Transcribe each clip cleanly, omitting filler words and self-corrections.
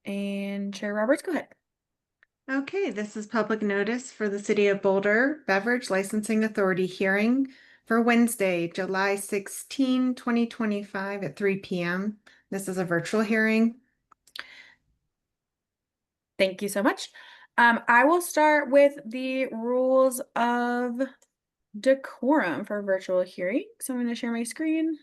And Chair Roberts, go ahead. Okay, this is public notice for the City of Boulder Beverage Licensing Authority hearing for Wednesday, July 16, 2025 at 3 p.m. This is a virtual hearing. Thank you so much. I will start with the rules of decorum for virtual hearing. So I'm going to share my screen.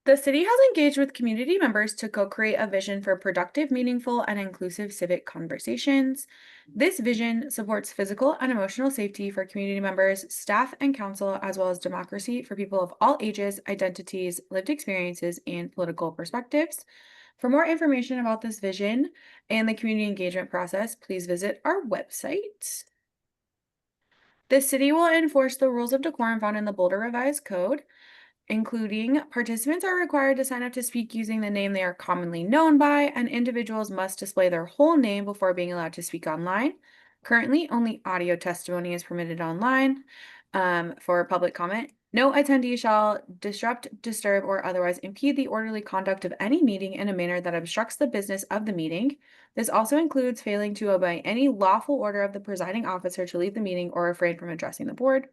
The city has engaged with community members to co-create a vision for productive, meaningful, and inclusive civic conversations. This vision supports physical and emotional safety for community members, staff, and council, as well as democracy for people of all ages, identities, lived experiences, and political perspectives. For more information about this vision and the community engagement process, please visit our website. The city will enforce the rules of decorum found in the Boulder Revised Code, including participants are required to sign up to speak using the name they are commonly known by, and individuals must display their whole name before being allowed to speak online. Currently, only audio testimony is permitted online for public comment. No attendee shall disrupt, disturb, or otherwise impede the orderly conduct of any meeting in a manner that obstructs the business of the meeting. This also includes failing to obey any lawful order of the presiding officer to leave the meeting or refrain from addressing the board.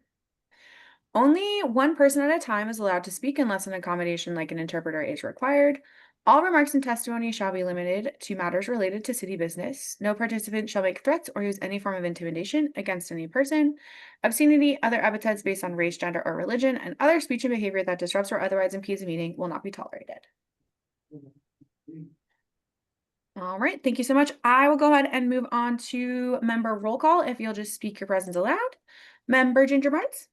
Only one person at a time is allowed to speak unless an accommodation like an interpreter is required. All remarks and testimony shall be limited to matters related to city business. No participant shall make threats or use any form of intimidation against any person. Obscenity, other epithets based on race, gender, or religion, and other speech and behavior that disrupts or otherwise impedes a meeting will not be tolerated. All right, thank you so much. I will go ahead and move on to member roll call if you'll just speak your presence aloud. Member Ginger Barnes?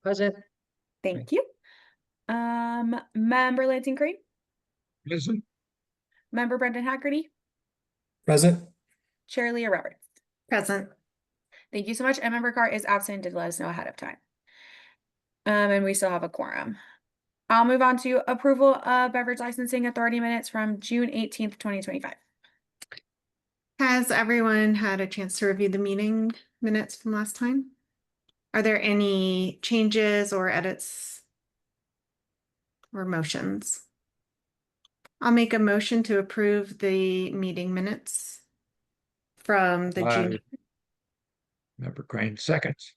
Present. Thank you. Member Lansing Crane? Present. Member Brendan Haggerty? Present. Chair Leah Roberts? Present. Thank you so much. And Member Carr is absent, did let us know ahead of time. And we still have a quorum. I'll move on to approval of beverage licensing authority minutes from June 18th, 2025. Has everyone had a chance to review the meeting minutes from last time? Are there any changes or edits or motions? I'll make a motion to approve the meeting minutes from the June. Member Crane seconds.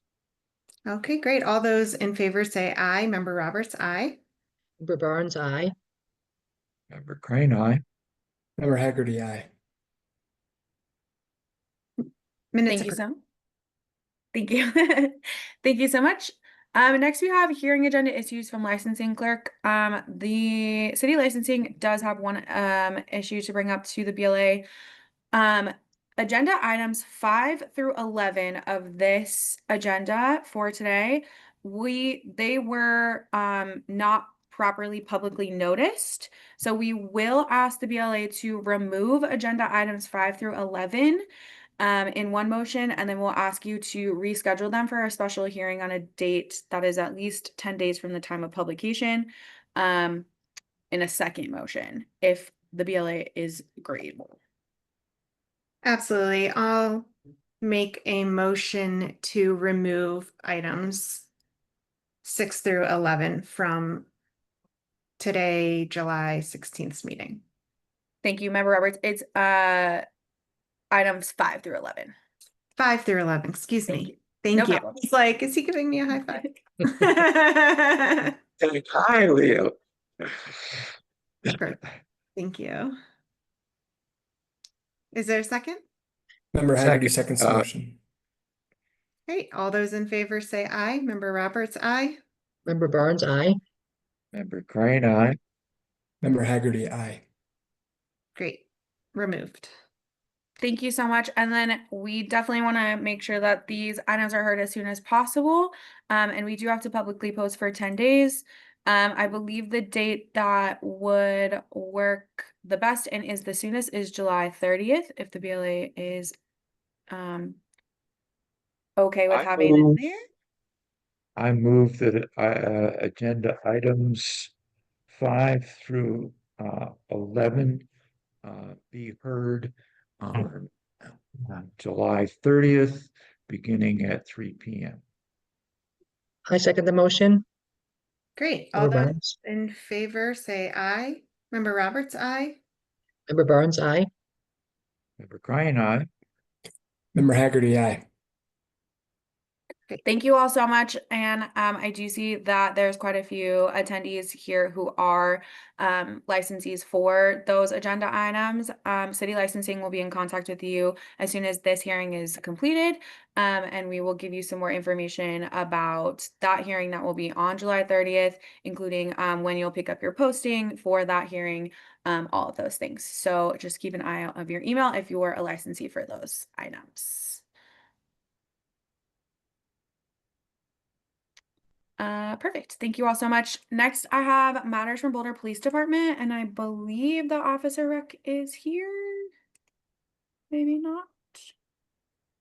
Okay, great. All those in favor say aye. Member Roberts, aye. Member Barnes, aye. Member Crane, aye. Member Haggerty, aye. Minutes Thank you approved. so. Thank you. Thank you so much. Next we have hearing agenda issues from licensing clerk. The city licensing does have one issue to bring up to the BLA. Agenda items 5 through 11 of this agenda for today, they were not properly publicly noticed. So we will ask the BLA to remove agenda items 5 through 11 in one motion, and then we'll ask you to reschedule them for a special hearing on a date that is at least 10 days from the time of publication in a second motion, if the BLA is agreeable. Absolutely. I'll make a motion to remove items 6 through 11 from today, July 16th meeting. Thank you, Member Roberts. It's items 5 through 11. 5 through 11, excuse Thank me. you. Thank No you. problem. He's like, is he giving me a high five? Hi, Leo. Perfect. Thank you. Is there a second? Member Haggerty Second. seconds the motion. Great. All those in favor say aye. Member Roberts, aye. Member Barnes, aye. Member Crane, aye. Member Haggerty, aye. Great. Removed. Thank you so much. And then we definitely want to make sure that these items are heard as soon as possible. And we do have to publicly post for 10 days. I believe the date that would work the best and is the soonest is July 30th, if the BLA is okay with having it there. I move that agenda items 5 through 11 be heard on July 30th, beginning at 3 p.m. I second the motion. Great. All Member those Barnes, in favor say aye. Member Roberts, aye. Member Barnes, aye. Member Ryan, aye. Member Haggerty, aye. Thank you all so much. And I do see that there's quite a few attendees here who are licensees for those agenda items. City licensing will be in contact with you as soon as this hearing is completed. And we will give you some more information about that hearing that will be on July 30th, including when you'll pick up your posting for that hearing, all of those things. So just keep an eye out of your email if you're a licensee for those items. Perfect. Thank you all so much. Next, I have matters from Boulder Police Department, and I believe the officer rec is here. Maybe not.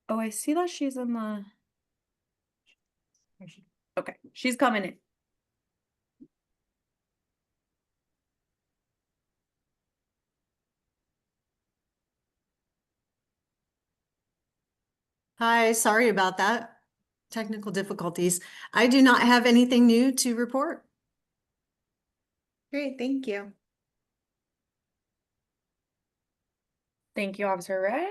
Oh, I see that she's in the. Okay, she's coming in. Hi, sorry about that. Technical difficulties. I do not have anything new to report. Great, thank you. Thank you, Officer Rec.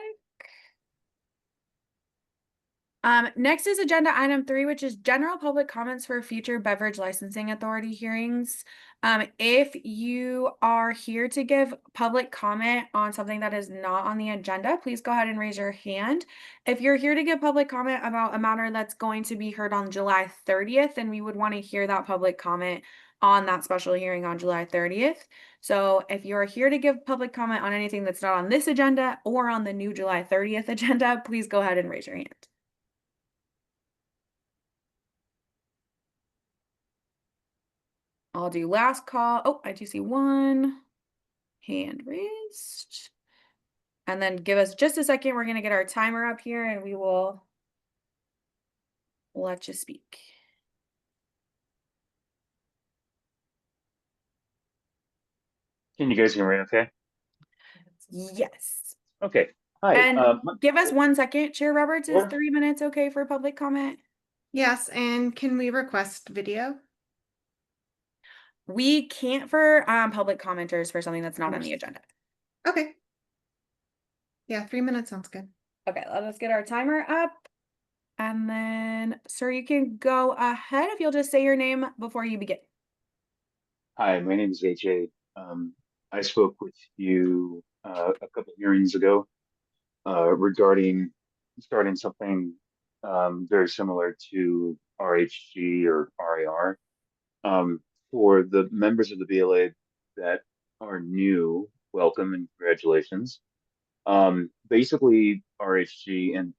Next is agenda item 3, which is general public comments for future beverage licensing authority hearings. If you are here to give public comment on something that is not on the agenda, please go ahead and raise your hand. If you're here to give public comment about a matter that's going to be heard on July 30th, then we would want to hear that public comment on that special hearing on July 30th. So if you're here to give public comment on anything that's not on this agenda or on the new July 30th agenda, please go ahead and raise your hand. I'll do last call. Oh, I do see one hand raised. And then give us just a second. We're going to get our timer up here and we will let you speak. Can you guys hear me okay? Yes. Okay. Hi. And give us 1 second. Chair Roberts, is Sure. 3 minutes okay for public comment? Yes, and can we request video? We can't for public commenters for something that's not on the agenda. Okay. Yeah, 3 minutes sounds good. Okay, let us get our timer up. And then, sir, you can go ahead if you'll just say your name before you begin. Hi, my name is AJ. I spoke with you a couple hearings ago regarding starting something very similar to RHG or RAR. For the members of the BLA that are new, welcome and congratulations. Basically, RHG, and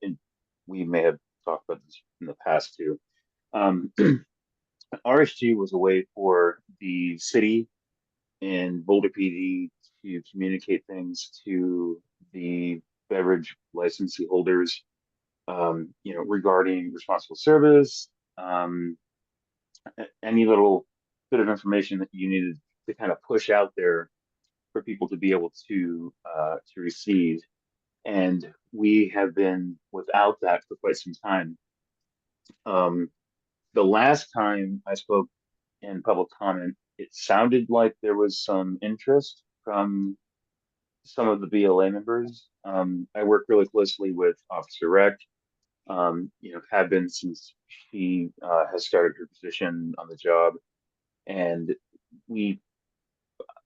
we may have talked about this in the past too. RSG was a way for the city and Boulder PD to communicate things to the beverage licensee holders, regarding responsible service, any little bit of information that you needed to kind of push out there for people to be able to receive. And we have been without that for quite some time. The last time I spoke in public comment, it sounded like there was some interest from some of the BLA members. I work really closely with Officer Rec, have been since she has started her position on the job. And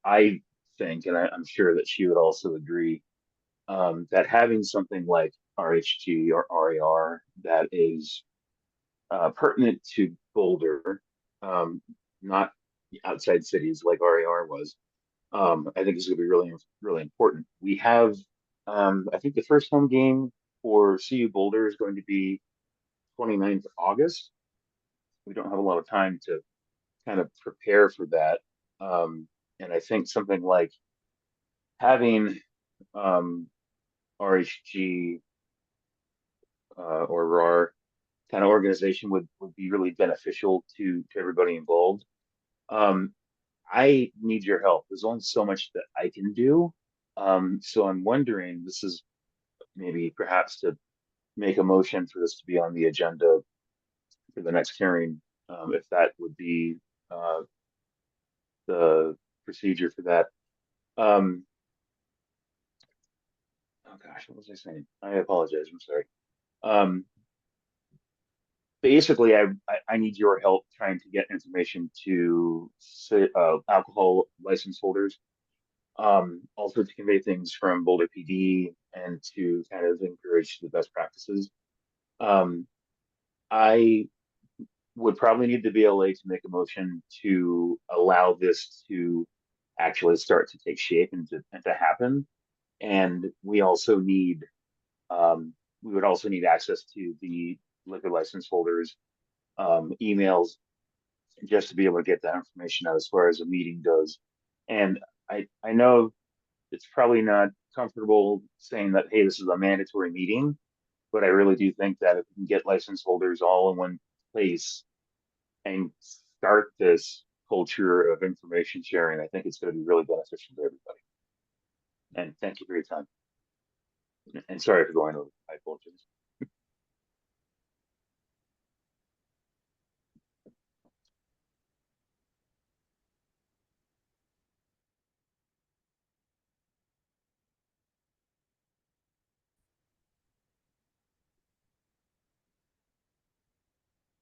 I think, and I'm sure that she would also agree, that having something like RHG or RAR that is pertinent to Boulder, not outside cities like RAR was, I think is going to be really, really important. We have, I think the first home game for CU Boulder is going to be 29th of August. We don't have a lot of time to kind of prepare for that. And I think something like having RHG or RAR kind of organization would be really beneficial to everybody involved. I need your help. There's only so much that I can do. So I'm wondering, this is maybe perhaps to make a motion for this to be on the agenda for the next hearing. if that would be uh, the procedure for that. Um, oh gosh, what was I saying? I apologize. I'm sorry. Um, Basically, I need your help trying to get information to alcohol license holders, also to convey things from Boulder PD and to kind of encourage the best practices. I would probably need the BLA to make a motion to allow this to actually start to take shape and to happen. And we would also need access to the liquor license holders emails just to be able to get that information out as far as a meeting goes. And I know it's probably not comfortable saying that, hey, this is a mandatory meeting, but I really do think that if we can get license holders all in one place and start this culture of information sharing, I think it's going to be really beneficial to everybody. And thank you for your time. And sorry for going over. I apologize.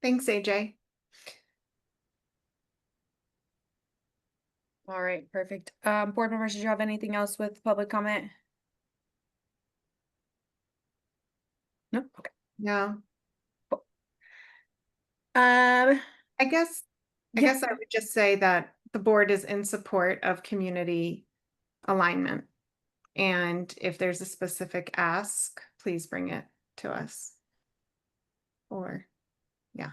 Thanks, AJ. All right, perfect. Board members, did you have anything else with public comment? No? Okay. No, Um, I guess Yeah. I would just say that the board is in support of community alignment. And if there's a specific ask, please bring it to us. Or, yeah.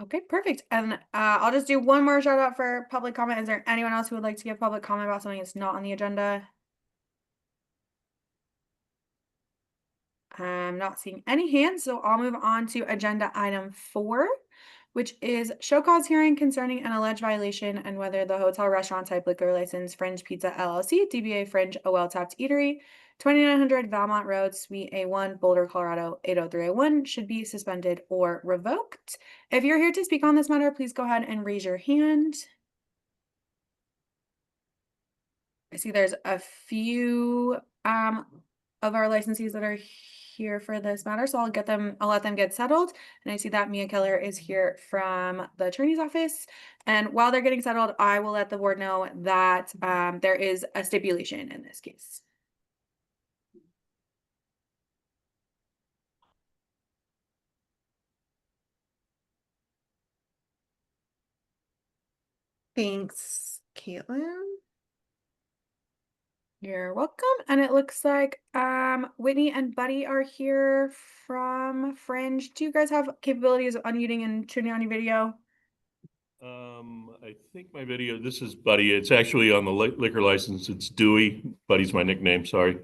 okay, perfect. And I'll just do one more shout out for public comment. Is there anyone else who would like to give public comment about something that's not on the agenda? I'm not seeing any hands, so I'll move on to agenda item 4, which is show cause hearing concerning an alleged violation and whether the hotel restaurant type liquor license Fringe Pizza LLC, DBA Fringe, a well-tapped eatery, 2900 Valmont Road, Suite A1, Boulder, Colorado, 80301 should be suspended or revoked. If you're here to speak on this matter, please go ahead and raise your hand. I see there's a few of our licensees that are here for this matter, so I'll let them get settled. And I see that Mia Keller is here from the attorney's office. And while they're getting settled, I will let the board know that there is a stipulation in this case. Thanks, Caitlin. You're welcome. And it looks like Whitney and Buddy are here from Fringe. Do you guys have capabilities of unmuting and turning on your video? I think my video, this is Buddy. It's actually on the liquor license. It's Dewey. Buddy's my nickname, sorry.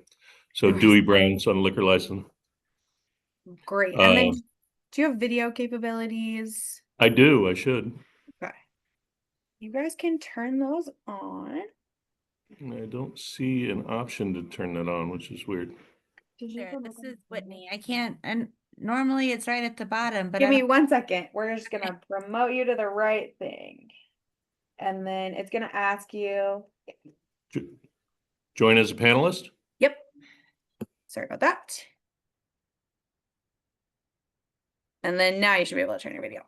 So Okay. Dewey Brown's on the liquor license. Great. And then do you have video capabilities? I do, I should. Okay. You guys can turn those on. I don't see an option to turn that on, which is weird. There, this is Whitney. I can't, and normally it's right at the bottom, but Give I me don't, 1 second. We're just gonna promote you to the right thing. And then it's gonna ask you, Jo- Join as a panelist? yep. Sorry about that. And then now you should be able to turn your video.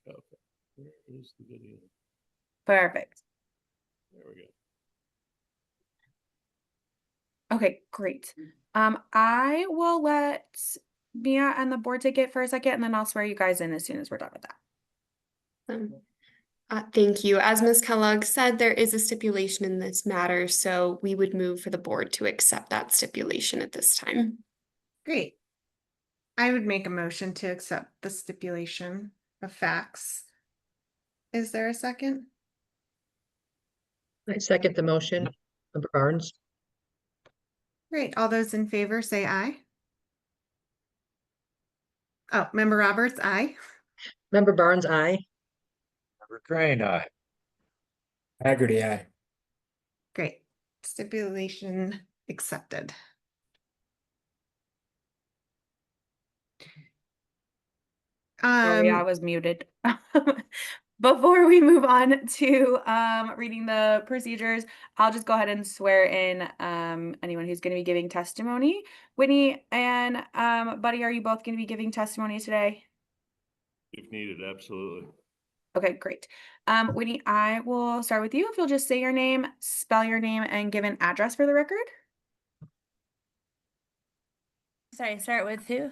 Okay. Where is the video? Perfect. There we go. Okay, great. I will let Mia and the board take it for a second, and then I'll swear you guys in as soon as we're done with that. Thank you. As Ms. Kellogg said, there is a stipulation in this matter, so we would move for the board to accept that stipulation at this time. Great. I would make a motion to accept the stipulation of facts. Is there a second? I second the motion. Member Barnes? Great. All those in favor say aye. Oh, Member Roberts, aye. Member Barnes, aye. Member Crane, aye. Haggerty, aye. Great. Stipulation accepted. Sorry, I was muted. Before we move on to reading the procedures, I'll just go ahead and swear in anyone who's going to be giving testimony. Whitney and Buddy, are you both going to be giving testimony today? If needed, absolutely. Okay, great. Whitney, I will start with you. If you'll just say your name, spell your name, and give an address for the record. Sorry, start with who?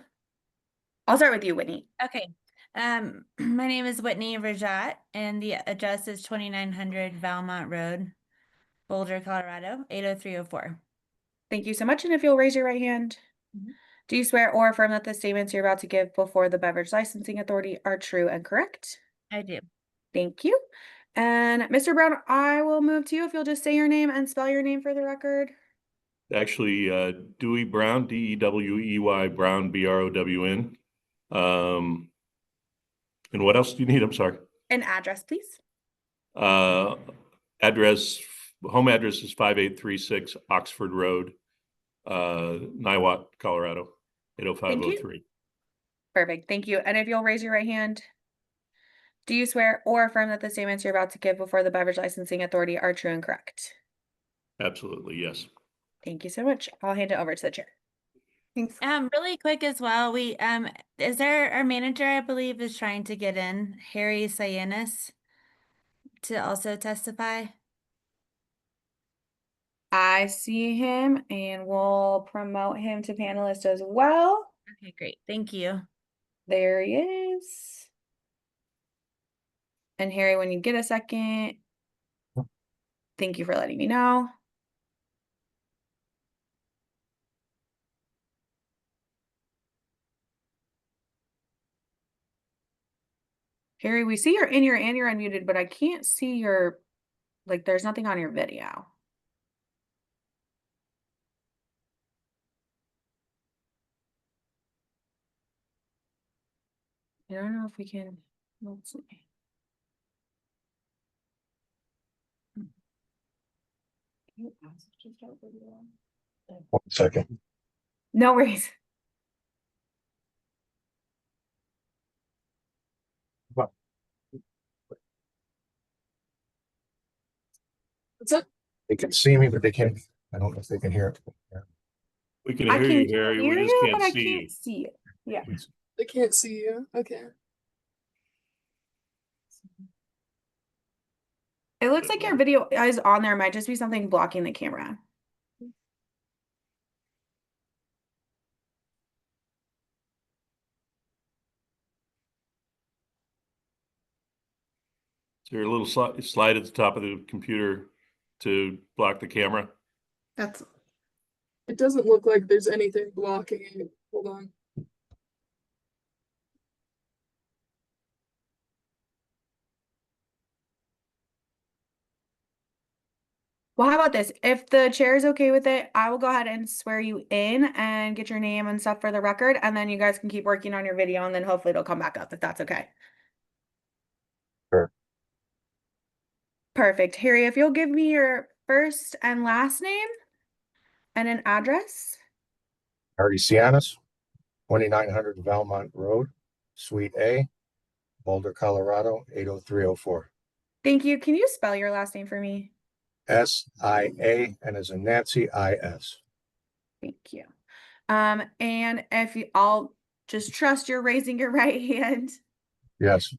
I'll start with you, Whitney. Okay. My name is Whitney Rajat, and the address is 2900 Valmont Road, Boulder, Colorado, 80304. Thank you so much. And if you'll raise your right hand. Mhm. Do you swear or affirm that the statements you're about to give before the Beverage Licensing Authority are true and correct? I do. Thank you. And Mr. Brown, I will move to you if you'll just say your name and spell your name for the record. Actually, Dewey Brown, Dewey Brown, Brown. And what else do you need? I'm sorry. An address, please. Address, home address is 5836 Oxford Road, Niwot, Colorado, Thank you. 80503. Perfect. Thank you. And if you'll raise your right hand. Do you swear or affirm that the statements you're about to give before the Beverage Licensing Authority are true and correct? Absolutely, yes. Thank you so much. I'll hand it over to the chair. Thanks. Really quick as well, is there our manager, I believe, is trying to get in, Harry Cyanis, to also testify? I see him and we'll promote him to panelist as well. Okay, great. Thank you. There he is. And Harry, when you get a second, thank you for letting me know. Harry, we see you're in here and you're unmuted, but I can't see your, like, there's nothing on your video. I don't know if we can, let's see. One second. No worries. They can see me, but they can't, I don't know if they can hear it. We can I hear can you, Harry. hear We just you, can't but I see you. can't see you. Yeah. They can't see you. Okay. It looks like your video is on there. It might just be something blocking the camera. Is there a little slide at the top of the computer to block the camera? That's It doesn't look like there's anything blocking it. Hold on. Well, how about this? If the chair is okay with it, I will go ahead and swear you in and get your name and stuff for the record, and then you guys can keep working on your video, and then hopefully it'll come back up if that's okay. Sure. Perfect. Harry, if you'll give me your first and last name and an address. Harry Cianis, 2900 Valmont Road, Suite A, Boulder, Colorado, 80304. Thank you. Can you spell your last name for me? SIA, and as in Nancy, IS. Thank you. And if you, I'll just trust you're raising your right hand. Yes,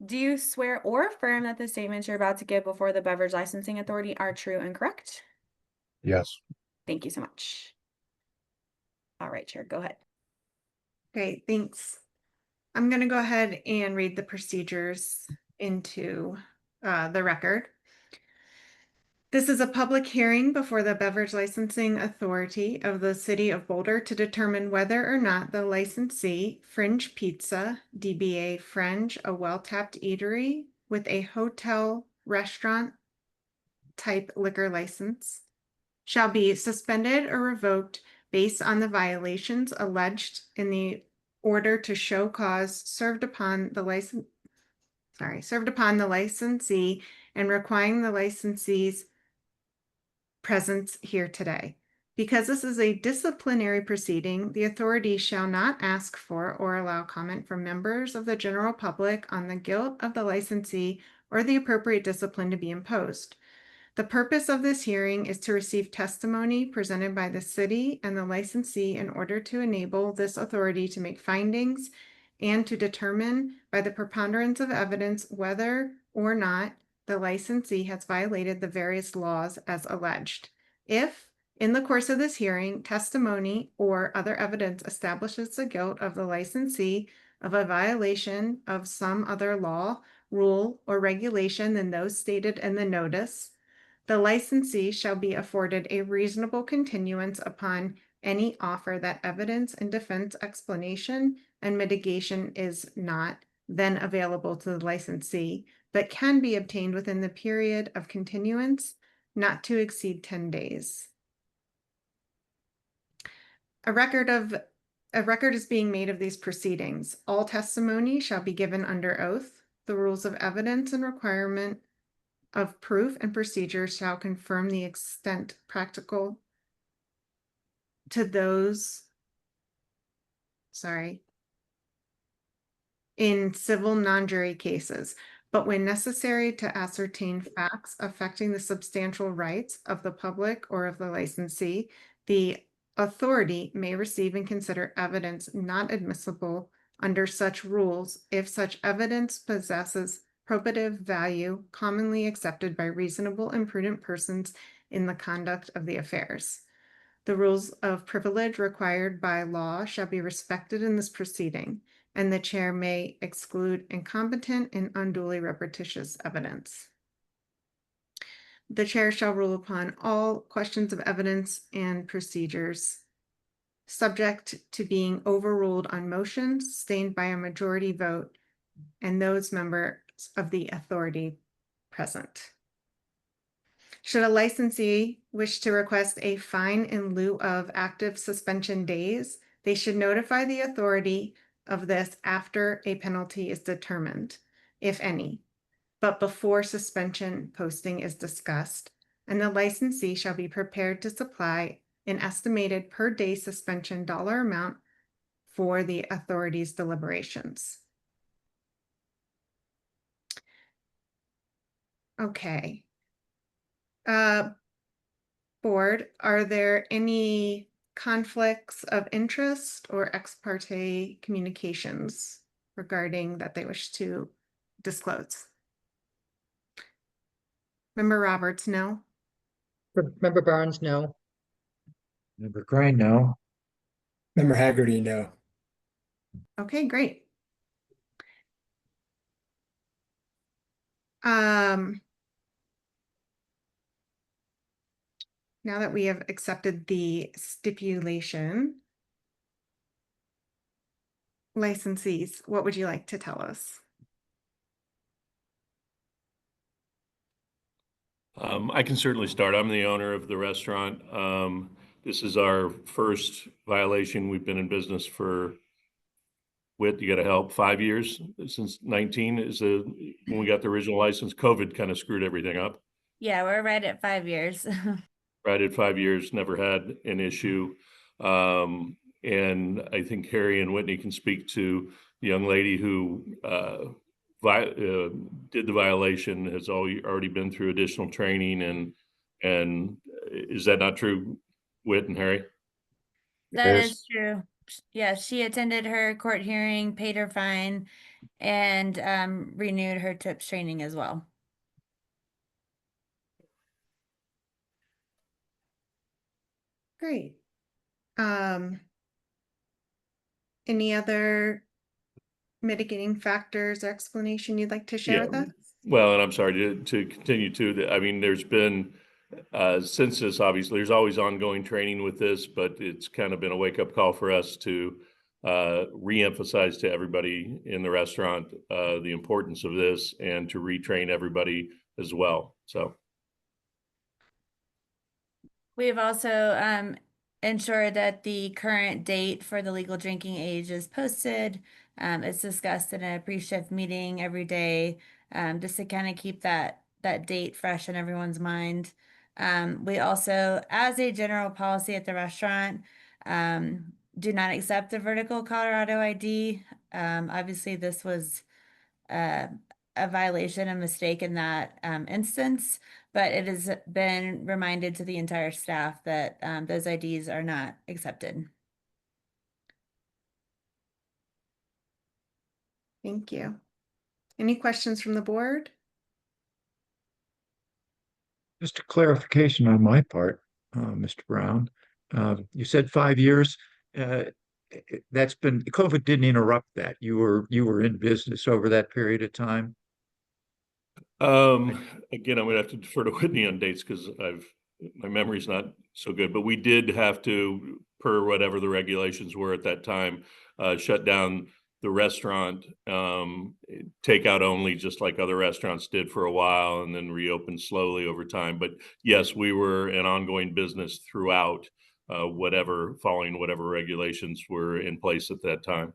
Do you swear or affirm that the statements you're about to give before the Beverage Licensing Authority are true and correct? yes. Thank you so much. All right, Chair, go ahead. great. Thanks. I'm going to go ahead and read the procedures into the record. This is a public hearing before the Beverage Licensing Authority of the City of Boulder to determine whether or not the licensee, Fringe Pizza, DBA Fringe, a well-tapped eatery with a hotel restaurant type liquor license, shall be suspended or revoked based on the violations alleged in the order to show cause served upon the licensee and requiring the licensee's presence here today. Because this is a disciplinary proceeding, the authority shall not ask for or allow comment from members of the general public on the guilt of the licensee or the appropriate discipline to be imposed. The purpose of this hearing is to receive testimony presented by the city and the licensee in order to enable this authority to make findings and to determine by the preponderance of evidence whether or not the licensee has violated the various laws as alleged. If, in the course of this hearing, testimony or other evidence establishes the guilt of the licensee of a violation of some other law, rule, or regulation than those stated in the notice, the licensee shall be afforded a reasonable continuance upon any offer that evidence and defense explanation and mitigation is not then available to the licensee, but can be obtained within the period of continuance not to exceed 10 days. A record is being made of these proceedings. All testimony shall be given under oath. The rules of evidence and requirement of proof and procedure shall confirm the extent practical to those, in civil non-jury cases, but when necessary to ascertain facts affecting the substantial rights of the public or of the licensee, the authority may receive and consider evidence not admissible under such rules if such evidence possesses probative value commonly accepted by reasonable and prudent persons in the conduct of the affairs. The rules of privilege required by law shall be respected in this proceeding, and the chair may exclude incompetent and unduly repetitious evidence. The chair shall rule upon all questions of evidence and procedures subject to being overruled on motions sustained by a majority vote and those members of the authority present. Should a licensee wish to request a fine in lieu of active suspension days, they should notify the authority of this after a penalty is determined, if any, but before suspension posting is discussed, and the licensee shall be prepared to supply an estimated per day suspension dollar amount for the authority's deliberations. Okay. Board, are there any conflicts of interest or ex parte communications regarding that they wish to disclose? Member Roberts, no. Member Barnes, no. Member Crane, no. Member Haggerty, no. Okay, great. Now that we have accepted the stipulation, licensees, what would you like to tell us? I can certainly start. I'm the owner of the restaurant. This is our first violation. We've been in business for, Whit, you gotta help, 5 years, since 19 when we got the original license. COVID kind of screwed everything up. Yeah, we're right at 5 years. Right at 5 years, never had an issue. And I think Harry and Whitney can speak to the young lady who did the violation, has already been through additional training, and is that not true, Whit and Harry? That Yes. is true. Yeah, she attended her court hearing, paid her fine, and renewed her tips training as well. Great. Any other mitigating factors or explanation you'd like to share with us? Well, and I'm sorry to continue to, I mean, there's been, since this, obviously, there's always ongoing training with this, but it's kind of been a wake-up call for us to re-emphasize to everybody in the restaurant the importance of this, and to retrain everybody as well, so. We've also ensured that the current date for the legal drinking age is posted. It's discussed in a pre-shift meeting every day, just to kind of keep that date fresh in everyone's mind. We also, as a general policy at the restaurant, do not accept the vertical Colorado ID. Obviously, this was a violation, a mistake in that instance, but it has been reminded to the entire staff that those IDs are not accepted. Thank you. Any questions from the board? Just a clarification on my part, Mr. Brown. You said 5 years. That's been, COVID didn't interrupt that. You were in business over that period of time. Again, I'm gonna have to defer to Whitney on dates because my memory's not so good, but we did have to, per whatever the regulations were at that time, shut down the restaurant, takeout only, just like other restaurants did for a while, and then reopened slowly over time. But yes, we were an ongoing business throughout, following whatever regulations were in place at that time.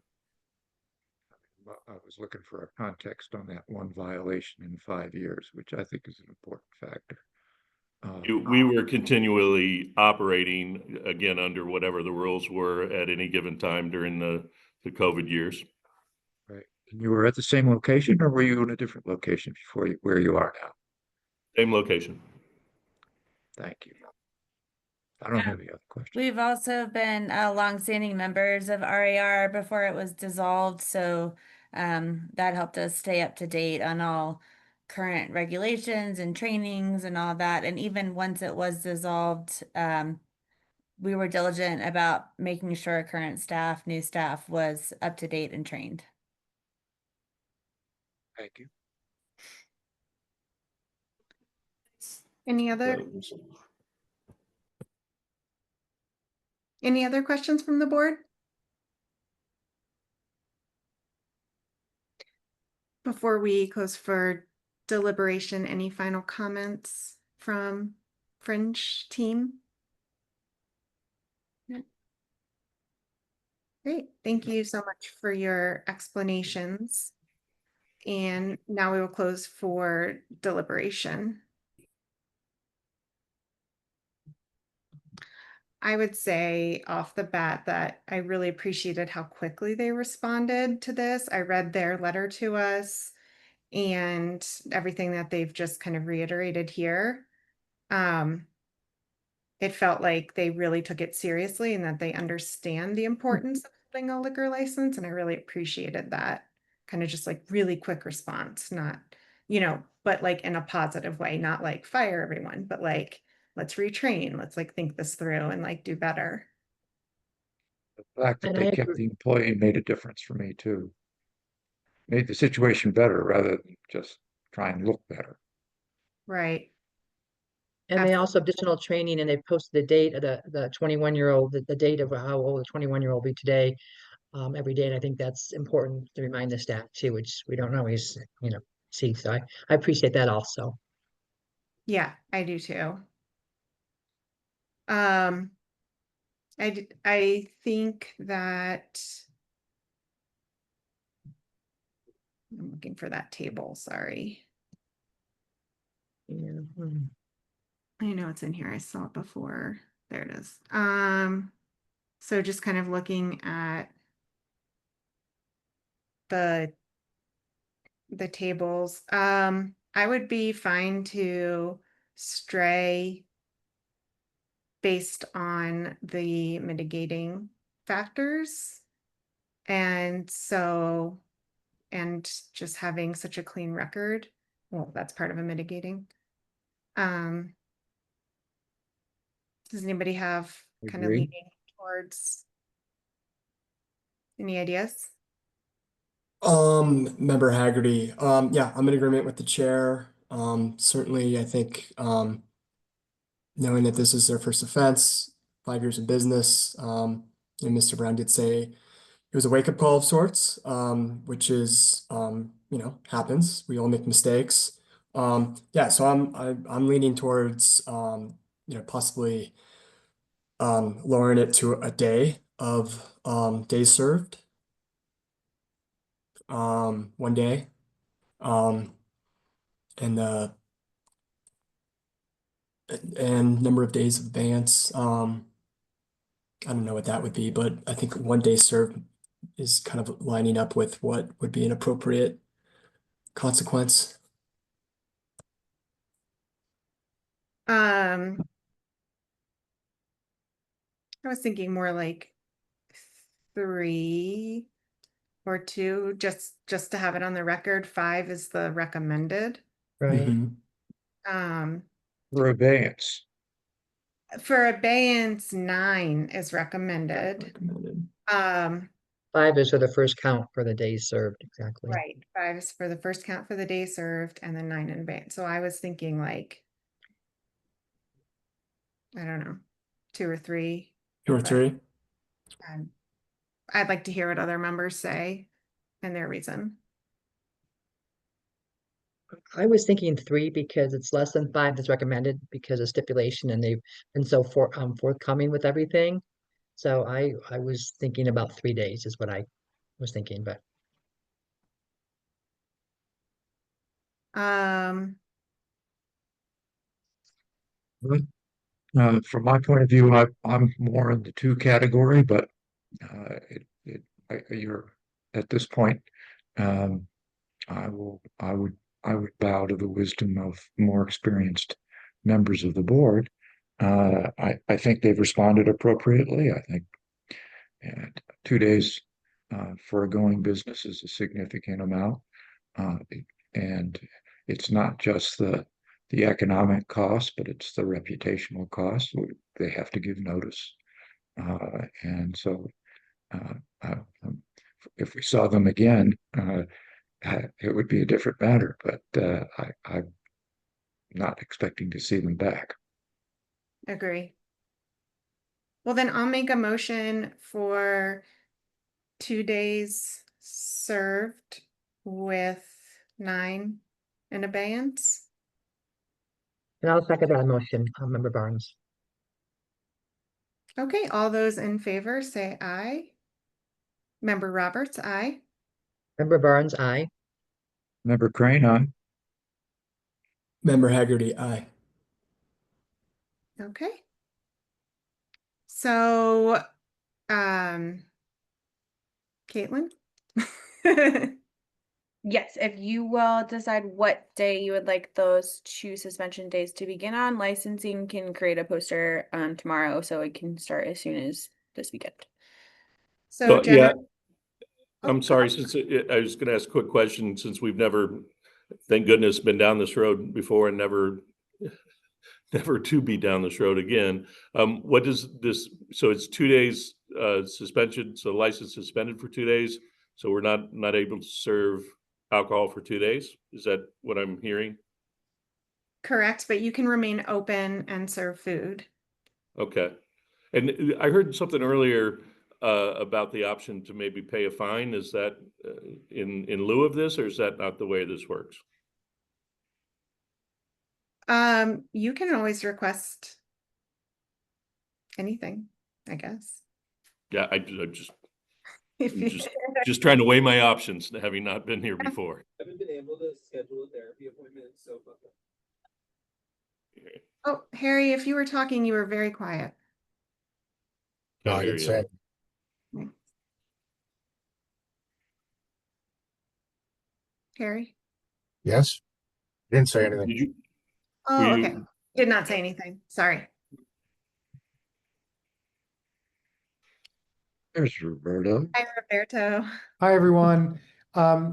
I was looking for a context on that one violation in 5 years, which I think is an important factor. We were continually operating, again, under whatever the rules were at any given time during the COVID years. Right. And you were at the same location, or were you in a different location before where you are now? Same location. Thank you. I don't have any other questions. We've also been longstanding members of RAR before it was dissolved, so that helped us stay up to date on all current regulations and trainings and all that. And even once it was dissolved, we were diligent about making sure current staff, new staff was up to date and trained. Thank you. Any other questions from the board? Before we close for deliberation, any final comments from Fringe team? No. Great, thank you so much for your explanations. And now we will close for deliberation. I would say off the bat that I really appreciated how quickly they responded to this. I read their letter to us and everything that they've just kind of reiterated here. It felt like they really took it seriously and that they understand the importance of having a liquor license. And I really appreciated that kind of just like really quick response, not, but like in a positive way, not like fire everyone, but like, let's retrain, let's like think this through and like do better. The fact that And they I kept agree. the employee made a difference for me too. Made the situation better rather than just try and look better. Right. And they also have additional training and they posted the date of the 21-year-old, the date of how old the 21-year-old will be today, every day. And I think that's important to remind the staff too, which we don't always, see. So I appreciate that also. Yeah, I do too. I think that I'm looking for that table, sorry. Yeah. I know it's in here. I saw it before. There it is. So just kind of looking at the tables. I would be fine to stray based on the mitigating factors. And just having such a clean record. Well, that's part of a mitigating. Does anybody have kind of Agree. leaning towards any ideas? Member Haggerty, yeah, I'm in agreement with the chair. Certainly, I think, knowing that this is their first offense, 5 years of business, and Mr. Brown did say it was a wake-up call of sorts, which is, happens. We all make mistakes. Yeah, so I'm leaning towards, possibly, lowering it to a day of, days served. 1 day. And and number of days of abeyance. I don't know what that would be, but I think 1 day served is kind of lining up with what would be an appropriate consequence. I was thinking more like 3 or 2, just to have it on the record. 5 is the recommended. Right. Mhm. Um, For abeyance. for abeyance, 9 is recommended. Recommended. 5 is for the first count for the days served, exactly. Right, 5 is for the first count for the day served, and then 9 in abeyance. So I was thinking like, I don't know, 2 or 3. 2 or but, 3. I'd like to hear what other members say and their reason. I was thinking 3 because it's less than 5 that's recommended because of stipulation and they've been so forthcoming with everything. So I was thinking about 3 days is what I was thinking, but Um, From my point of view, I'm more in the 2 category, but you're at this point, um, I would bow to the wisdom of more experienced members of the board. I think they've responded appropriately. I think and 2 days for a going business is a significant amount. Uh, and it's not just the economic cost, but it's the reputational cost. They have to give notice. And so uh, uh, if we saw them again, it would be a different matter, but I'm not expecting to see them back. agree. Well, then I'll make a motion for 2 days served with 9 in abeyance. and I'll second that motion, Member Barnes. Okay, all those in favor say aye. Member Roberts, aye. Member Barnes, aye. Member Crane, aye. Member Haggerty, aye. Okay. So, Caitlin? Yes, if you will decide what day you would like those 2 suspension days to begin on, licensing can create a poster tomorrow, so it can start as soon as this weekend. So, yeah, Oh, I'm sorry, since I was going to ask a quick question, since we've never, thank goodness, been down this road before and never to be down this road again. What does this, so it's 2 days suspension, so license suspended for 2 days. So we're not able to serve alcohol for 2 days. Is that what I'm hearing? correct, but you can remain open and serve food. Okay. And I heard something earlier about the option to maybe pay a fine. Is that in lieu of this, or is that not the way this works? You can always request anything, I guess. Yeah, I'm just If you, just trying to weigh my options, having not been here before. Haven't been able to schedule a therapy appointment, so. oh, Harry, if you were talking, you were very quiet. No, Can't I hear didn't you. say. Harry? Yes? Didn't say anything. Did you? Oh, Were okay. you- Did not say anything. Sorry. There's Roberto. Hi, Roberto. Hi, everyone.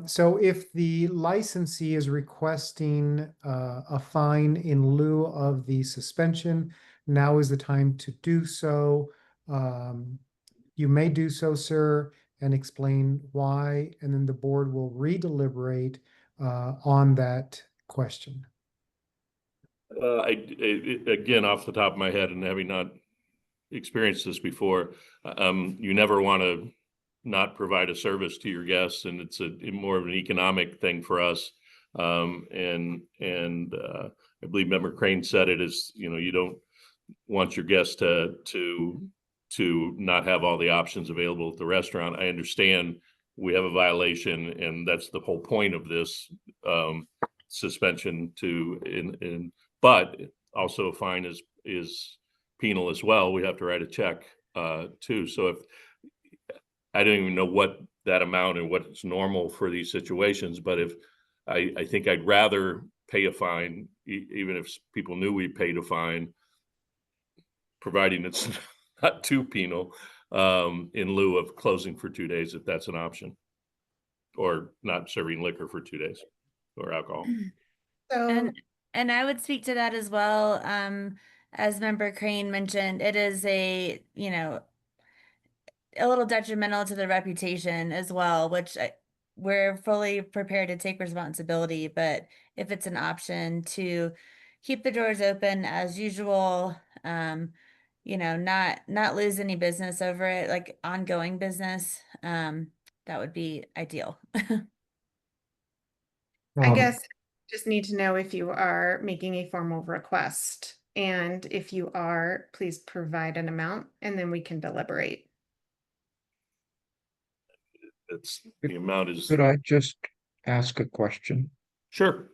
So if the licensee is requesting a fine in lieu of the suspension, now is the time to do so. You may do so, sir, and explain why, and then the board will redeliberate on that question. Again, off the top of my head, and having not experienced this before, you never want to not provide a service to your guests, and it's more of an economic thing for us. And I believe Member Crane said it is, you don't want your guests to not have all the options available at the restaurant. I understand we have a violation, and that's the whole point of this suspension but also a fine is penal as well. We have to write a check too. So if I don't even know what that amount and what's normal for these situations, but if I think I'd rather pay a fine, even if people knew we paid a fine, providing it's not too penal, in lieu of closing for 2 days, if that's an option, or not serving liquor for 2 days or alcohol. So, And I would speak to that as well. As Member Crane mentioned, it is a, you know, a little detrimental to the reputation as well, which we're fully prepared to take responsibility. But if it's an option to keep the doors open as usual, you know, not lose any business over it, like ongoing business, that would be ideal. I Um, guess just need to know if you are making a formal request. And if you are, please provide an amount and then we can deliberate. It's the amount is Could I just ask a question? sure.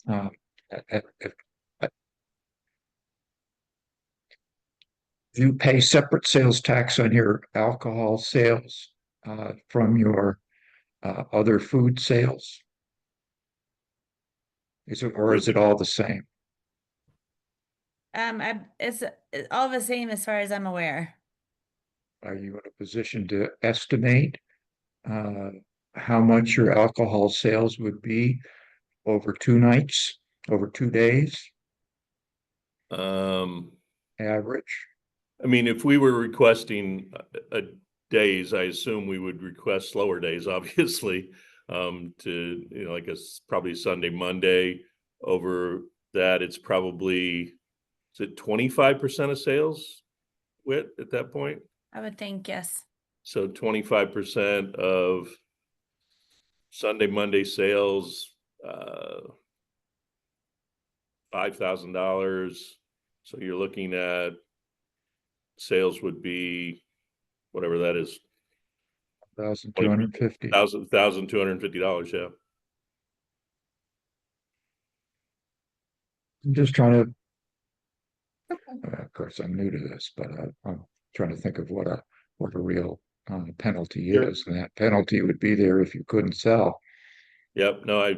Uh, if you pay separate sales tax on your alcohol sales from your other food sales? Or is it all the same? It's all the same as far as I'm aware. Are you in a position to estimate uh, how much your alcohol sales would be over 2 nights, over 2 days, average? I mean, if we were requesting days, I assume we would request slower days, obviously, to, you know, like probably Sunday, Monday. Over that, it's probably, is it 25% of sales, Whit, at that point? I would think, yes. So 25% of Sunday, Monday sales, $5,000. So you're looking at sales would be whatever that is. $1,250. $1,250, yeah. I'm just trying to, of course, I'm new to this, but I'm trying to think of what a real penalty Sure. is, and that penalty would be there if you couldn't sell. Yep. No, I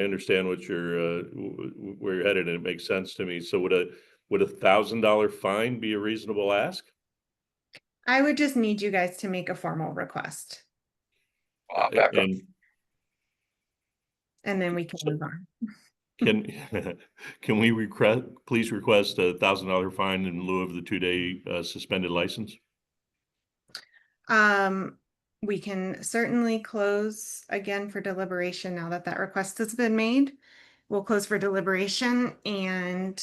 understand what you're where you're headed, and it makes sense to me. So would a $1,000 fine be a reasonable ask? I would just need you guys to make a formal request And and then we can move on. can we please request a $1,000 fine in lieu of the 2-day suspended license? We can certainly close again for deliberation now that that request has been made. We'll close for deliberation and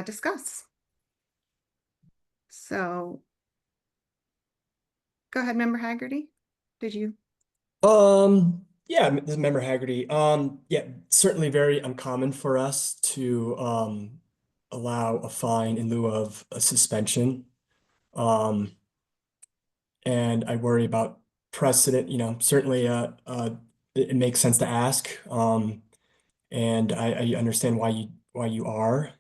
discuss. So go ahead, Member Haggerty. Did you? Yeah, this is Member Haggerty. Yeah, certainly very uncommon for us to allow a fine in lieu of a suspension. And I worry about precedent, you know, certainly it makes sense to ask. And I understand why you are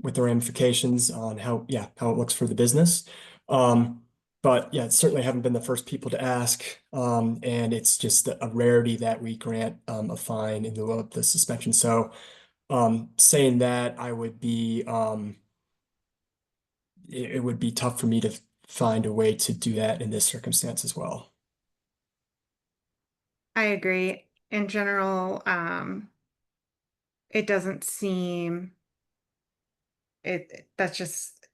with the ramifications on how it looks for the business. But yeah, certainly haven't been the first people to ask. And it's just a rarity that we grant a fine in lieu of the suspension. So saying that, I would be it would be tough for me to find a way to do that in this circumstance as well. I agree. In general, it doesn't seem that's just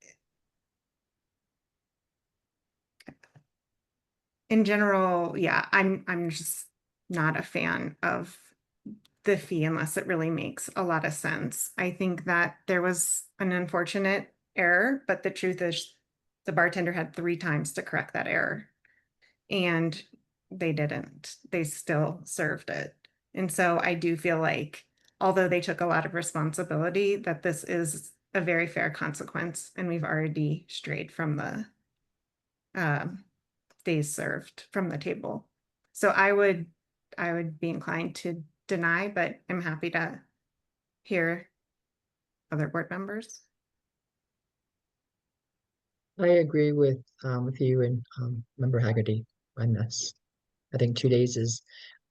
in general, yeah, I'm just not a fan of the fee unless it really makes a lot of sense. I think that there was an unfortunate error, but the truth is the bartender had 3 times to correct that error. And they didn't. They still served it. And so I do feel like, although they took a lot of responsibility, that this is a very fair consequence, and we've already strayed from the days served from the table. So I would be inclined to deny, but I'm happy to hear other board members. I agree with you and Member Haggerty on this. I think 2 days is,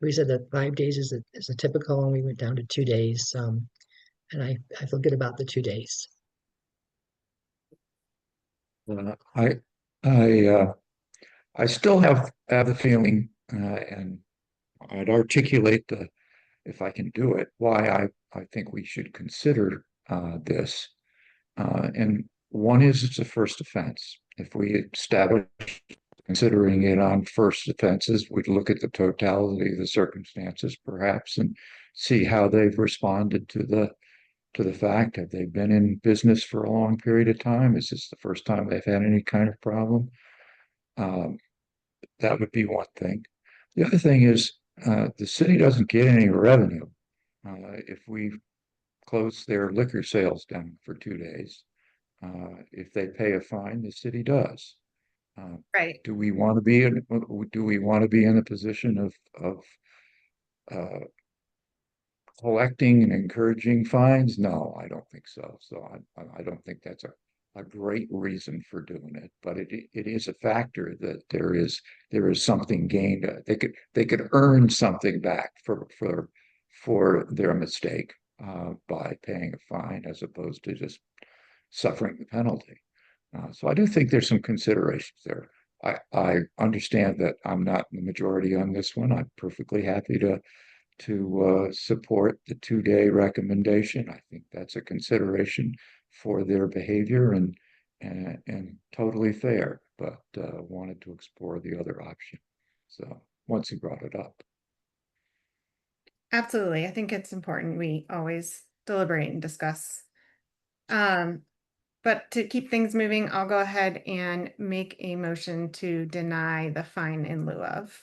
we said that 5 days is a typical, and we went down to 2 days. And I feel good about the 2 days. I I I still have the feeling, and I'd articulate the, if I can do it, why I think we should consider this. And one is it's a first offense. If we establish considering it on first offenses, we'd look at the totality of the circumstances perhaps and see how they've responded to the fact. Have they been in business for a long period of time? Is this the first time they've had any kind of problem? That would be one thing. The other thing is the city doesn't get any revenue if we close their liquor sales down for 2 days. If they pay a fine, the city does. Right. Do we want to be in a position of collecting and encouraging fines? No, I don't think so. So I don't think that's a great reason for doing it, but it is a factor that there is something gained. They could earn something back for their mistake by paying a fine as opposed to just suffering the penalty. So I do think there's some considerations there. I understand that I'm not in the majority on this one. I'm perfectly happy to support the 2-day recommendation. I think that's a consideration for their behavior and totally fair, but wanted to explore the other option. So once he brought it up. Absolutely. I think it's important. We always deliberate and discuss. But to keep things moving, I'll go ahead and make a motion to deny the fine in lieu of.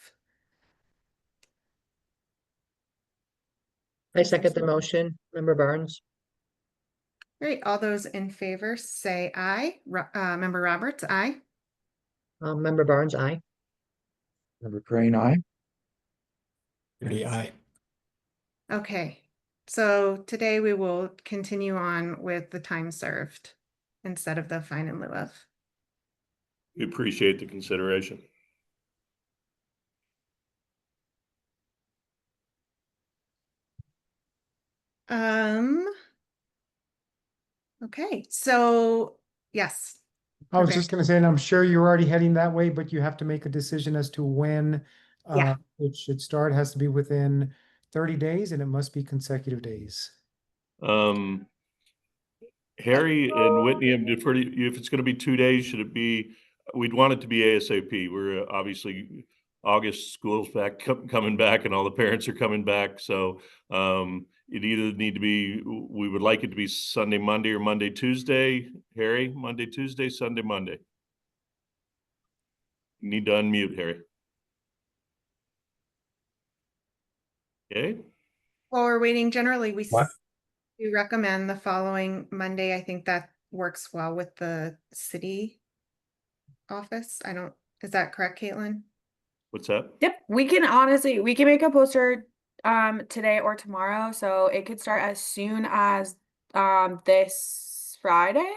I second the motion, Member Barnes. Great. All those in favor say aye. Member Roberts, aye. Member Barnes, aye. Member Crane, aye. Haggerty, aye. Okay. So today we will continue on with the time served instead of the fine in lieu of. We appreciate the consideration. Okay, so yes. I was Okay. just gonna say, and I'm sure you're already heading that way, but you have to make a decision as to when Yeah. it should start. It has to be within 30 days and it must be consecutive days. Harry and Whitney, I'm deferring to you. If it's going to be 2 days, should it be, we'd want it to be ASAP. We're obviously August school's back, coming back, and all the parents are coming back. So it either need to be, we would like it to be Sunday, Monday, or Monday, Tuesday. Harry, Monday, Tuesday, Sunday, Monday. You need to unmute, Harry. Okay. While we're waiting, generally we What? do recommend the following Monday. I think that works well with the city office. Is that correct, Caitlin? What's that? Yep, we can make a poster today or tomorrow, so it could start as soon as this Friday.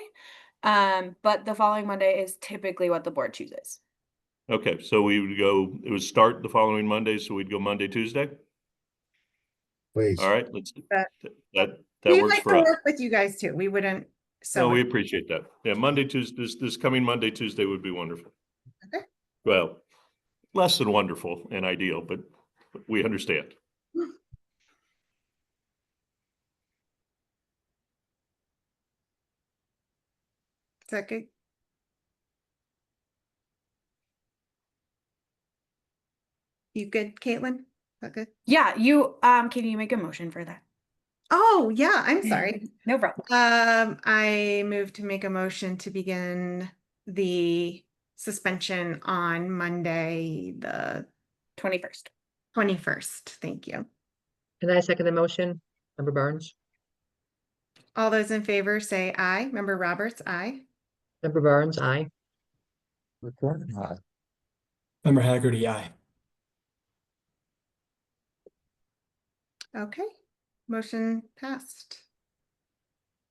But the following Monday is typically what the board chooses. Okay, so we would go, it would start the following Monday, so we'd go Monday, Tuesday. Please. All right, let's That that we'd works like for to us. work with you guys too. We wouldn't. No, we appreciate that. Yeah, Monday, Tuesday, this coming Monday, Tuesday would be wonderful. Okay. Well, less than wonderful and ideal, but we understand. Is that good? You good, Caitlin? Is that good? Yeah, can you make a motion for that? Oh, yeah, I'm sorry. No problem. I move to make a motion to begin the suspension on Monday, the 21st. 21st. Thank you. And I second the motion, Member Barnes. All those in favor say aye. Member Roberts, aye. Member Barnes, aye. Recording, aye. Member Haggerty, aye. Okay, motion passed.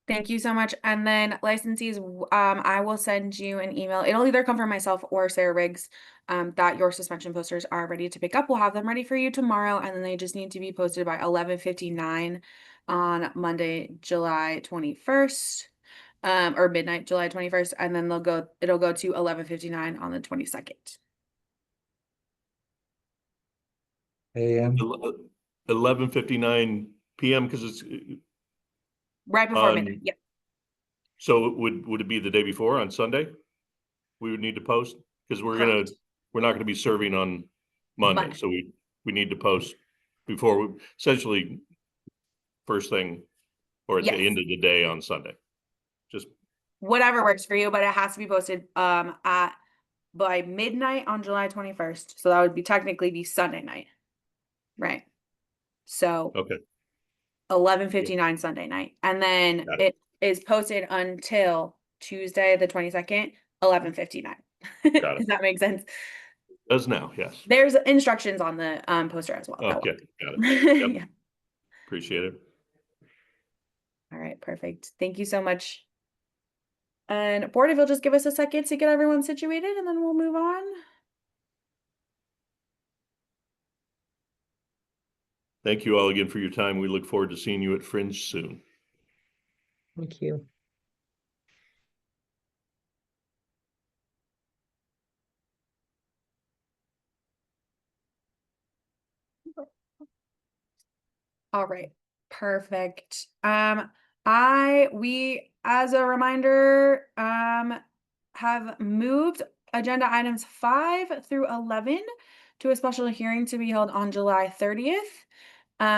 Thank you so much. And then licensees, I will send you an email. It'll either come from myself or Sarah Riggs, that your suspension posters are ready to pick up. We'll have them ready for you tomorrow, and then they just need to be posted by 11:59 on Monday, July 21st, or midnight, July 21st, and then it'll go to 11:59 on the 22nd. AM. 11:59 PM, because it's Right before on, midnight. Yeah. so would it be the day before on Sunday? We would need to post, because we're Correct. not gonna be serving on Monday, Monday. so we need to post before, essentially first thing or at the Yes. end of the day on Sunday. Just Whatever works for you, but it has to be posted by midnight on July 21st. So that would technically be Sunday night. Right. So okay. 11:59 Sunday night. And then Got it. it is posted until Tuesday, the 22nd, 11:59. Got it. Does that make sense? Does now, yes. There's instructions on the poster as well. Okay, got it. Yep. Yeah. Appreciate it. All right, perfect. Thank you so much. And board, if you'll just give us a second to get everyone situated, and then we'll move on. Thank you all again for your time. We look forward to seeing you at Fringe soon. Thank you. All right, perfect. We, as a reminder, have moved agenda items 5 through 11 to a special hearing to be held on July 30th.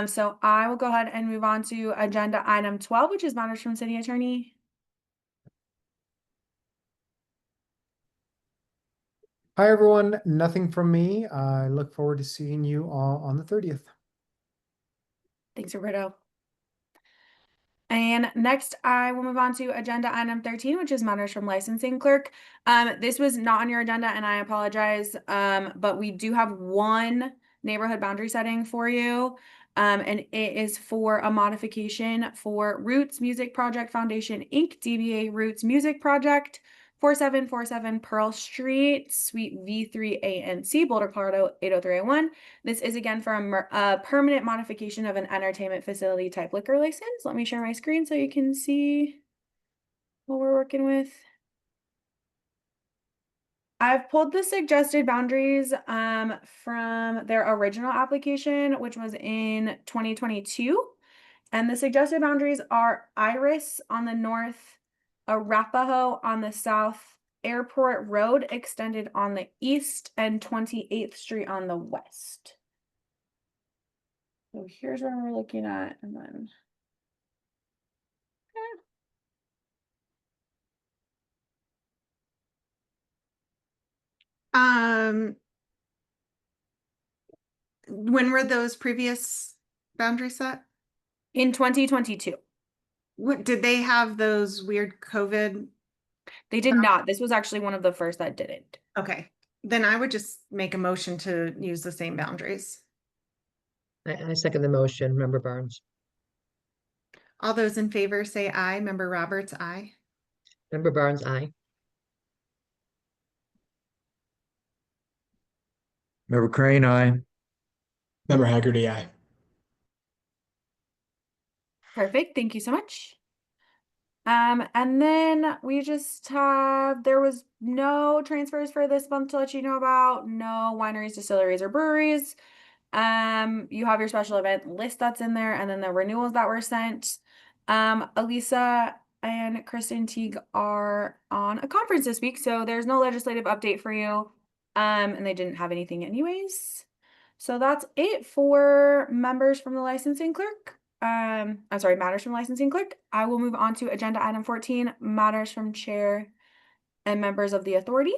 So I will go ahead and move on to agenda item 12, which is matters from city attorney. Hi, everyone. Nothing from me. I look forward to seeing you all on the 30th. Thanks, Roberto. And next, I will move on to agenda item 13, which is matters from licensing clerk. This was not on your agenda, and I apologize. But we do have one neighborhood boundary setting for you. And it is for a modification for Roots Music Project Foundation, Inc., DBA Roots Music Project, 4747 Pearl Street, Suite V3A and C, Boulder, Colorado, 80301. This is again for a permanent modification of an entertainment facility type liquor license. Let me share my screen so you can see what we're working with. I've pulled the suggested boundaries from their original application, which was in 2022. And the suggested boundaries are Iris on the north, Arapahoe on the south, Airport Road extended on the east, and 28th Street on the west. So here's where we're looking at, and then When were those previous boundaries set? in 2022. What, did they have those weird COVID? They did not. This was actually one of the first that didn't. Okay, then I would just make a motion to use the same boundaries. I second the motion, Member Barnes. All those in favor say aye. Member Roberts, aye. Member Barnes, aye. Member Crane, aye. Member Haggerty, aye. Perfect. Thank you so much. And then we just have, there was no transfers for this month to let you know about, no wineries, distilleries, or breweries. You have your special event list that's in there, and then the renewals that were sent. Elisa and Kristen Teague are on a conference this week, so there's no legislative update for you. And they didn't have anything anyways. So that's it for members from the licensing clerk. I'm sorry, matters from licensing clerk. I will move on to agenda item 14, matters from chair and members of the authority.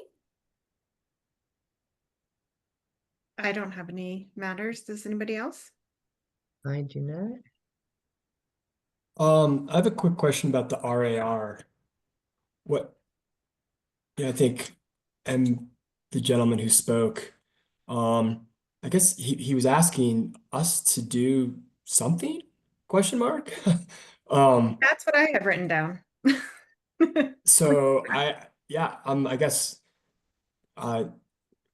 I don't have any matters. Does anybody else? I do not. I have a quick question about the RAR. What, yeah, I think, and the gentleman who spoke, I guess he was asking us to do something, question mark? That's what I have written down. So I guess I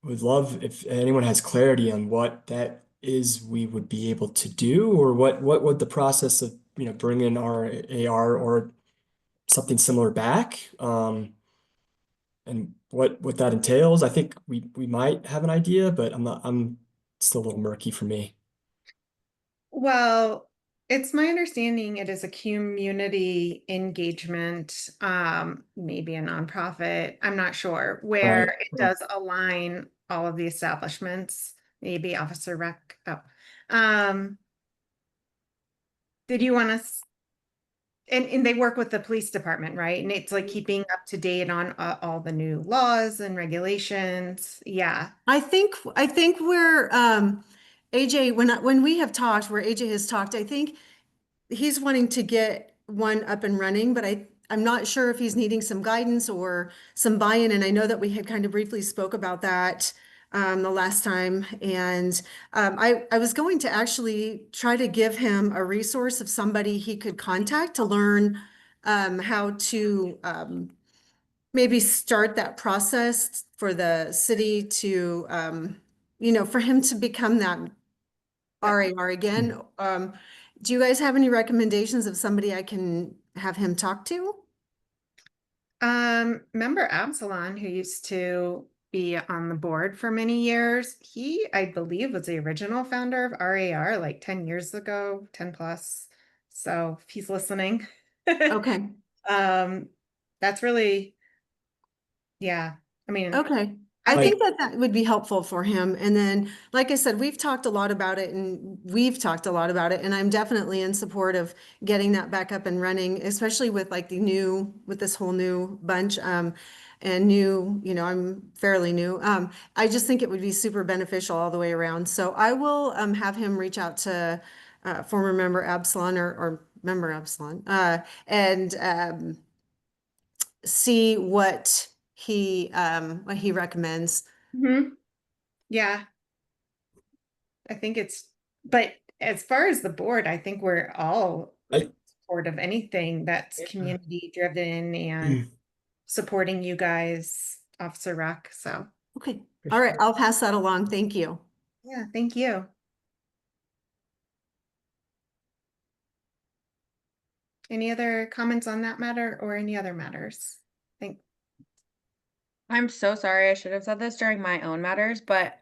would love if anyone has clarity on what that is we would be able to do, or what would the process of, bringing our AR or something similar back, and what that entails. I think we might have an idea, but I'm still a little murky for me. Well, it's my understanding it is a community engagement, maybe a nonprofit, I'm not sure, where Right. it does align all of the establishments, maybe Officer Rec. Oh. Um, did you want us? And they work with the police department, right? And it's like keeping up to date on all the new laws and regulations. Yeah. I think we're AJ, when we have talked, where AJ has talked, I think he's wanting to get one up and running, but I'm not sure if he's needing some guidance or some buy-in. And I know that we had kind of briefly spoke about that the last time. And I was going to actually try to give him a resource of somebody he could contact to learn how to maybe start that process for the city to, for him to become that RAR again. Do you guys have any recommendations of somebody I can have him talk to? Member Absalon, who used to be on the board for many years, he, I believe, was the original founder of RAR like 10 years ago, 10 plus. So if he's listening. Okay. That's really, yeah. I mean, Okay. I I think think that would be helpful for him. And then, like I said, we've talked a lot about it and I'm definitely in support of getting that back up and running, especially with like with this whole new bunch, and new, I'm fairly new. I just think it would be super beneficial all the way around. So I will, have him reach out to, former member Absalon or member Absalon, and, see what he recommends. yeah. I think but as far as the board, I think we're all in support of anything that's community driven and supporting you guys, Officer Rock. So, Okay. All right. I'll pass that along. Thank you. yeah, thank you. Any other comments on that matter or any other matters? I'm so sorry. I should have said this during my own matters, but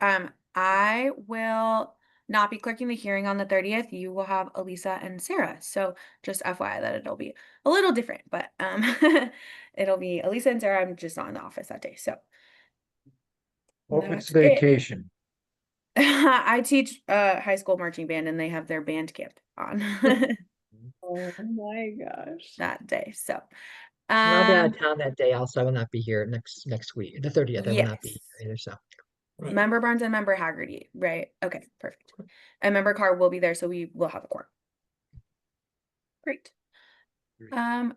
I will not be clerking the hearing on the 30th. You will have Elisa and Sarah. So just FYI that it'll be a little different, but it'll be Elisa and Sarah. I'm just not in the office that day. So Hope it's that's it. vacation. I teach high school marching band and they have their band camp on Oh my gosh. that day. So And I'll be out of town that day also. I will not be here next week. The 30th, I will not be yes. here either. So Member Barnes and Member Haggerty, right? Okay, perfect. And Member Carr will be there, so we will have a quorum. Great.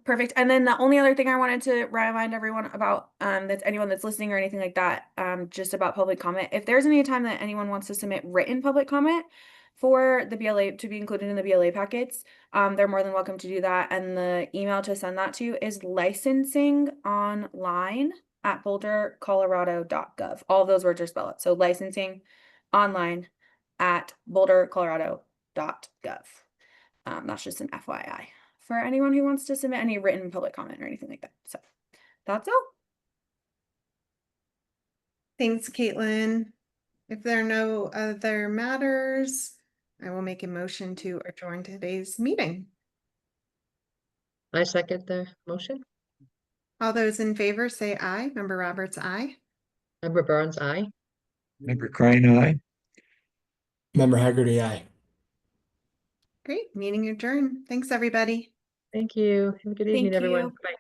Perfect. And then the only other thing I wanted to remind everyone about, that's anyone that's listening or anything like that, just about public comment. If there's any time that anyone wants to submit written public comment for the BLA to be included in the BLA packets, they're more than welcome to do that. And the email to send that to is licensingonline@bouldercolorado.gov. All those words are spelled out. So licensingonline@bouldercolorado.gov. That's just an FYI for anyone who wants to submit any written public comment or anything like that. So that's all. Thanks, Caitlin. If there are no other matters, I will make a motion to adjourn today's meeting. I second the motion. All those in favor say aye. Member Roberts, aye. Member Burns, aye. Member Crane, aye. Member Haggerty, aye. Great, meeting adjourned. Thanks, everybody. Thank you. Have a good evening, everyone. Bye.